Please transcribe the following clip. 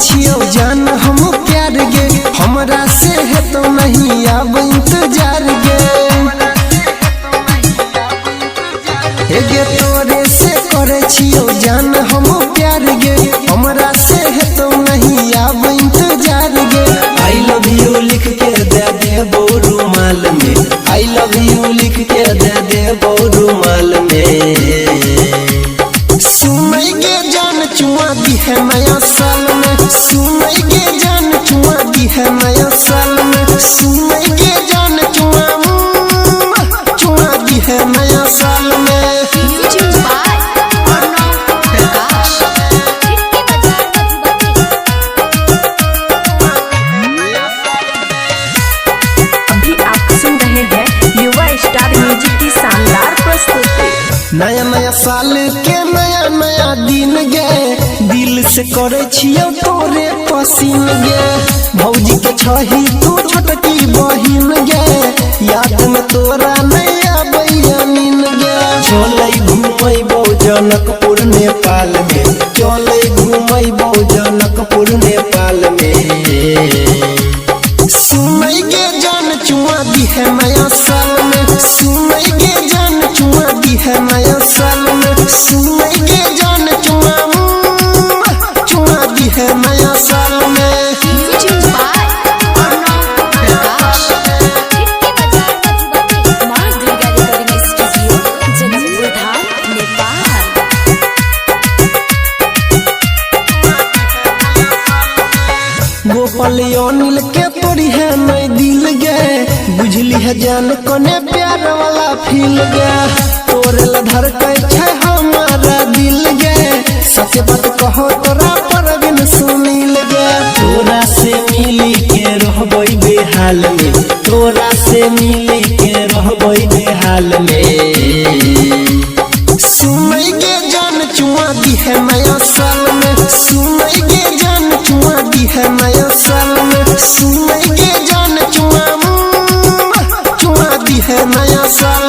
छियो जान हम प्यार गे हमरा से है तो नहीं अब इंतजार गे गे तोरे से करे छियो जान हम प्यार गे हमरा से है तो नहीं अब इंतजार गे आई लव यू लिख के दे देबो रुमाल में आई लव यू लिख के दे देबो रुमाल में सुनई गे जान चुमा दी है नया साल में सुनई गे जान चुमा दी है नया साल में सुनई गे जान चुमा दी है नया साल में नया नया साल के नया नया दिन गे दिल से करे छियो तोरे पसीन गे भौजी के छही तू छोटकी बहिन गे याद में तोरा नया बयानीन गे चले घूमबो जनकपुर नेपाल में चले घूमबो जनकपुर नेपाल में सुनई गे जान चुमा दी है नया साल में सुनई गे जान चुमा दी है नया साल में सुनई गे जान चुमा दी है नया साल में गोपाल अनिल के तोरी है नहीं दिल गे बुझली है जान कोने प्यार वाला फील गे तोरे ला धड़कै छै हमारा दिल गे सच बात कहो तोरा पर बिन सुनील गे तोरा से मिली के रहबै बेहाल में तोरा से मिली के रहबै बेहाल में सुनई गे जान चुमा दी है नया साल में सुनई गे जान चुमा दी है नया साल में सुनई गे जान चुमा दी है नया साल